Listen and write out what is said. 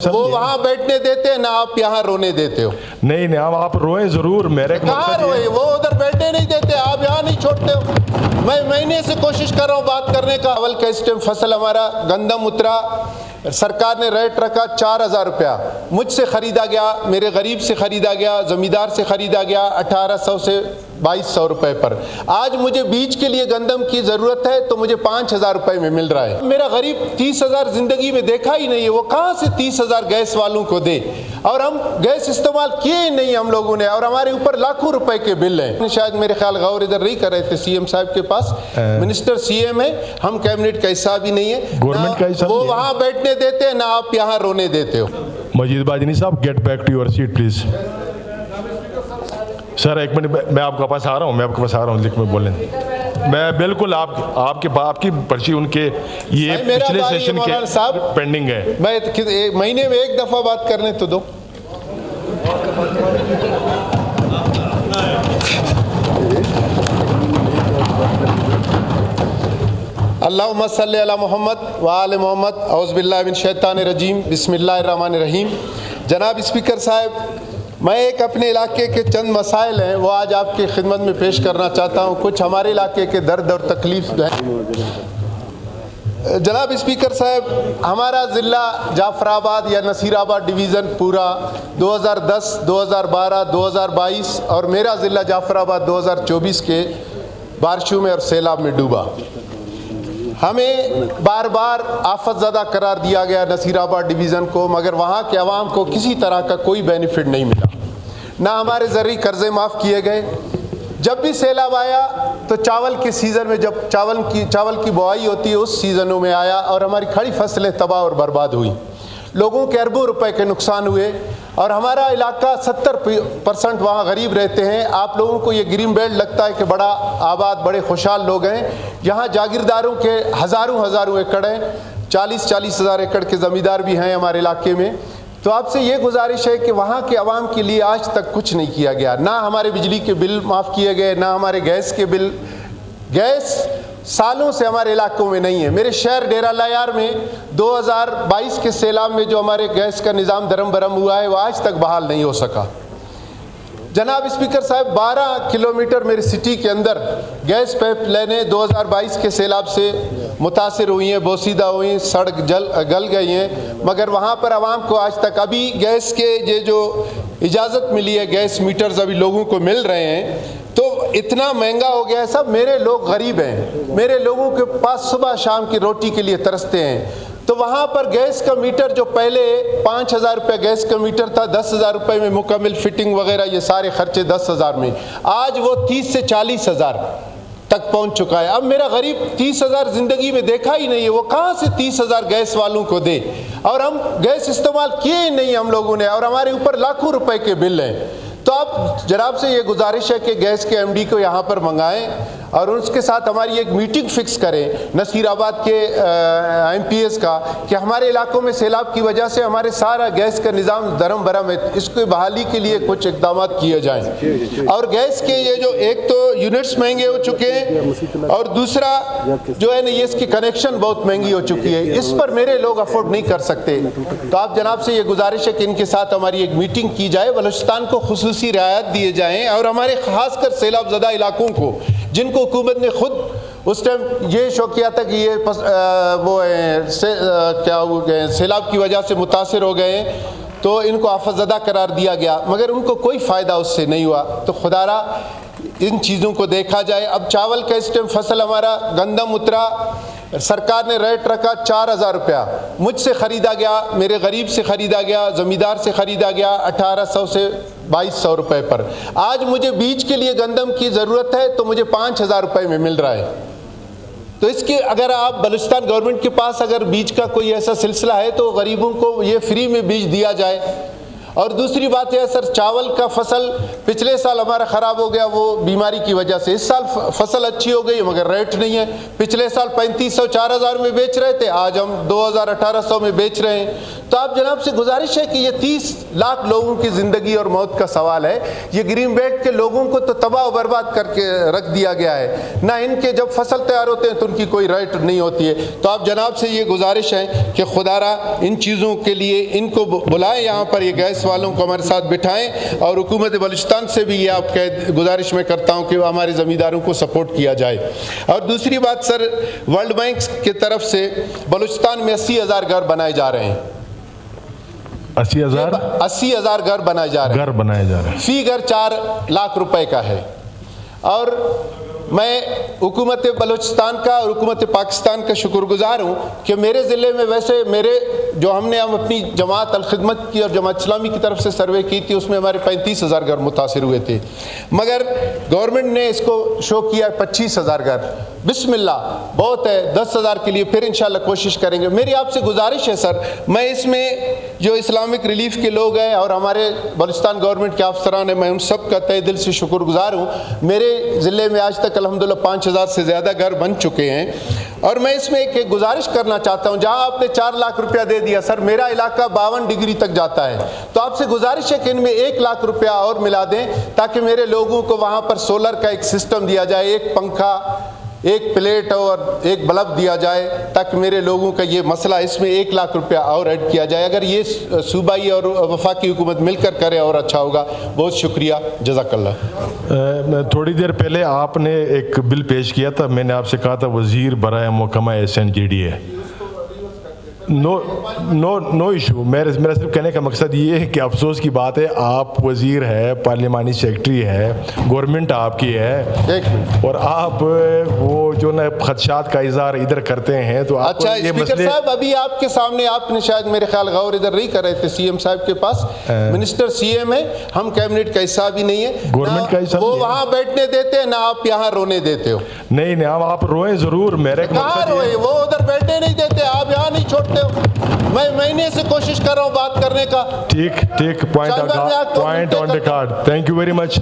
वो वहाँ बैठने देते हैं ना, आप यहाँ रोने देते हो। नहीं आप रोए जरूर। मेरे कहाँ रोए? वो उधर बैठने नहीं देते, आप यहाँ नहीं छोड़ते हो। मैं महीने से कोशिश कर रहा हूँ बात करने का। अवल का इस टाइम फसल हमारा गंदम उतरा, सरकार ने रेट रखा 4000 रुपया, मुझसे ख़रीदा गया, मेरे गरीब से ख़रीदा गया, ज़मींदार से ख़रीदा गया 1800 से 2200 रुपये पर। आज मुझे बीज के लिए गंदम की ज़रूरत है तो मुझे 5000 रुपये में मिल रहा है। मेरा गरीब 30,000 ज़िंदगी में देखा ही नहीं है, वो कहाँ से 30,000 गैस वालों को दे? और हम गैस इस्तेमाल किए नहीं हम लोगों ने, और हमारे ऊपर लाखों रुपए के बिल हैं। शायद मेरे ख्याल गौर इधर नहीं कर रहे थे, सीएम साहब के पास मिनिस्टर सीएम है, हम कैबिनेट का हिस्सा भी नहीं है, गवर्नमेंट का हिस्सा। वो वहाँ बैठने देते हैं ना, आप यहाँ रोने देते हो। Majeed Bajni sahab, get back to your seat please. Sir एक मिनट, मैं आपके पास आ रहा हूँ, लिख में बोलें। मैं बिल्कुल आपकी पर्ची उनके ये पिछले सेशन के पेंडिंग है। मैं महीने में एक दफा बात करने तो दो। अल्लाहुम्मा सल्ली अला मोहम्मद व आले मोहम्मद, औज़ु बिल्लाहि मिन शैतानिर रजीम, बिस्मिल्लाहिर रहमानिर रहीम। जनाब स्पीकर साहब, मैं एक अपने इलाके के चंद मसाइल हैं वो आज आपकी खिदमत में पेश करना चाहता हूँ। कुछ हमारे इलाके के दर्द और तकलीफ हैं। जनाब स्पीकर साहब, हमारा ज़िला जाफराबाद या नसीराबाद डिवीज़न पूरा 2010, 2012, 2022 और मेरा ज़िला जाफराबाद 2024 के बारिशों में और सैलाब में डूबा। हमें बार बार आफतज़दा करार दिया गया नसीराबाद डिवीज़न को, मगर वहाँ के अवाम को किसी तरह का कोई बेनिफिट नहीं मिला। ना हमारे ज़रूरी कर्ज़े माफ़ किए गए। जब भी सैलाब आया तो चावल के सीज़न में, जब चावल की बुआई होती है उस सीज़नों में आया और हमारी खड़ी फसलें तबाह और बर्बाद हुई। लोगों के अरबों रुपए के नुकसान हुए और हमारा इलाका 70% वहाँ गरीब रहते हैं। आप लोगों को ये ग्रीन बेल्ट लगता है कि बड़ा आबाद, बड़े खुशहाल लोग हैं। यहाँ जागीरदारों के हज़ारों एकड़ हैं, 40 हज़ार एकड़ के ज़मींदार भी हैं हमारे इलाके में। तो आपसे ये गुजारिश है कि वहाँ के अवाम के लिए आज तक कुछ नहीं किया गया। ना हमारे बिजली के बिल माफ़ किए गए, ना हमारे गैस के बिल। गैस सालों से हमारे इलाकों में नहीं है। मेरे शहर डेरा लायार में 2022 के सैलाब में जो हमारे गैस का निज़ाम दरम बरम हुआ है वो आज तक बहाल नहीं हो सका। जनाब स्पीकर साहब, 12 किलोमीटर मेरी सिटी के अंदर गैस पाइप लाइनें 2022 के सैलाब से मुतासिर हुई हैं, बोसीदा हुई हैं, सड़क गल गई हैं, मगर वहाँ पर आवाम को आज तक अभी गैस के ये जो इजाज़त मिली है, गैस मीटर्स अभी लोगों को मिल रहे हैं, तो इतना महंगा हो गया है। सब मेरे लोग गरीब हैं, मेरे लोगों के पास सुबह शाम की रोटी के लिए तरसते हैं। तो वहाँ पर गैस का मीटर जो पहले 5000 रुपये गैस का मीटर था, 10,000 रुपये में मुकम्मल फिटिंग वगैरह ये सारे खर्चे 10,000 में, आज वो 30 से 40 हज़ार तक पहुँच चुका है। अब मेरा गरीब 30,000 ज़िंदगी में देखा ही नहीं है, वो कहाँ से 30,000 गैस वालों को दे? और हम गैस इस्तेमाल किए नहीं हम लोगों ने, और हमारे ऊपर लाखों रुपए के बिल हैं। तो आप जनाब से ये गुजारिश है कि गैस के एमडी को यहाँ पर मंगाएं और उसके साथ हमारी एक मीटिंग फिक्स करें नसीराबाद के एमपीएस का, कि हमारे इलाकों में सैलाब की वजह से हमारे सारा गैस का निज़ाम दरम बरम है, इसकी बहाली के लिए कुछ इक़दाम किए जाएं। और गैस के ये जो एक तो यूनिट्स महंगे हो चुके हैं और दूसरा जो है ना, ये इसकी कनेक्शन बहुत महंगी हो चुकी है, इस पर मेरे लोग अफोर्ड नहीं कर सकते। तो आप जनाब से ये गुजारिश है कि इनके साथ हमारी एक मीटिंग की जाए, बलूचिस्तान को खुसूसी रियायत दिए जाएँ और हमारे खासकर सैलाब ज़दा इलाकों को, जिनको हुकूमत ने खुद उस टाइम ये शो किया था कि ये सैलाब की वजह से मुतासिर हो गए हैं, तो इनको आफतज़दा करार दिया गया, मगर उनको कोई फ़ायदा उससे नहीं हुआ। तो खुदारा इन चीज़ों को देखा जाए। अब चावल का इस टाइम फसल हमारा गंदम उतरा, सरकार ने रेट रखा 4000 रुपया, मुझसे ख़रीदा गया, मेरे गरीब से ख़रीदा गया, ज़मींदार से ख़रीदा गया 1800 से 2200 रुपये पर। आज मुझे बीज के लिए गंदम की ज़रूरत है तो मुझे 5000 रुपये में मिल रहा है। तो इसके अगर आप बलूचिस्तान गवर्नमेंट के पास अगर बीज का कोई ऐसा सिलसिला है तो गरीबों को ये फ्री में बीज दिया जाए। और दूसरी बात यह है सर, चावल का फसल पिछले साल हमारा ख़राब हो गया वो बीमारी की वजह से। इस साल फसल अच्छी हो गई मगर रेट नहीं है। पिछले साल 3500 4000 में बेच रहे थे, आज हम 2000 1800 में बेच रहे हैं। तो आप जनाब से गुजारिश है कि ये 30 लाख लोगों की ज़िंदगी और मौत का सवाल है। ये ग्रीन बेल्ट के लोगों को तो तबाह और बर्बाद करके रख दिया गया है ना। इनके जब फसल तैयार होते हैं तो उनकी कोई रेट नहीं होती है। तो आप जनाब से ये गुजारिश है कि खुदारा इन चीज़ों के लिए इनको बुलाएं, यहाँ पर ये गैस वालों को हमारे साथ बिठाएं, और हुकूमत बलूचिस्तान से भी ये आप गुजारिश मैं करता हूँ कि हमारे ज़मींदारों को सपोर्ट किया जाए। और दूसरी बात सर, वर्ल्ड बैंक की तरफ से बलूचिस्तान में 80,000 घर बनाए जा रहे हैं। 80,000 घर बनाए जा रहे हैं। फी घर 4 लाख रुपए का है। और मैं हुकूमत बलूचिस्तान का और हुकूमत पाकिस्तान का शुक्रगुजार हूँ कि मेरे ज़िले में वैसे हमने अपनी जमात अल-खिदमत की और जमात इस्लामी की तरफ से सर्वे की थी, उसमें हमारे 35,000 घर मुतासिर हुए थे, मगर गवर्नमेंट ने इसको शो किया 25,000 घर। बिस्मिल्लाह, बहुत है, 10,000 के लिए फिर इंशाल्लाह कोशिश करेंगे। मेरी आपसे गुजारिश है सर, मैं इसमें जो इस्लामिक रिलीफ के लोग हैं और हमारे बलूचिस्तान गवर्नमेंट के अफसरान हैं, मैं उन सब का तहे दिल से शुक्रगुजार हूँ। मेरे ज़िले में आज तक अल्हम्दुलिल्लाह 5,000 से ज़्यादा घर बन चुके हैं। और मैं इसमें एक गुजारिश करना चाहता हूँ, जहाँ आपने 4 लाख रुपया दे दिया सर, मेरा इलाका 52 डिग्री तक जाता है, तो आपसे गुजारिश है कि इनमें 1 लाख रुपया और मिला दें, ताकि मेरे लोगों को वहाँ पर सोलर का एक सिस्टम दिया जाए, एक पंखा, एक प्लेट और एक बल्ब दिया जाए, ताकि मेरे लोगों का ये मसला, इसमें 1 लाख रुपया और ऐड किया जाए। अगर ये सूबाई और वफाकी हुकूमत मिलकर करे और अच्छा होगा। बहुत शुक्रिया, जज़ाकल्लाह। थोड़ी देर पहले आपने एक बिल पेश किया था, मैंने आपसे कहा था वज़ीर बराए महकमा SNGD है। No issue. मेरा सिर्फ कहने का मकसद ये है कि अफसोस की बात है, आप वज़ीर है, पार्लिमानी सेक्रेटरी है, गवर्नमेंट आपकी है, और आप वो जो ना खदशात का इज़हार इधर करते हैं, तो अच्छा स्पीकर साहब, अभी आपके सामने आपने शायद मेरे ख्याल गौर इधर नहीं कर रहे थे, CM साहब के पास मिनिस्टर CM है, हम कैबिनेट का हिस्सा भी नहीं है, गवर्नमेंट का हिस्सा, वो वहाँ बैठने देते हैं ना आप यहाँ रोने देते हो। नहीं, आप रोए जरूर, मेरे कहाँ रोए, वो उधर बैठने नहीं देते, आप यहाँ नहीं छोड़ते हो। मैं महीने से कोशिश कर रहा हूँ बात करने का। ठीक, point on the card. Thank you very much.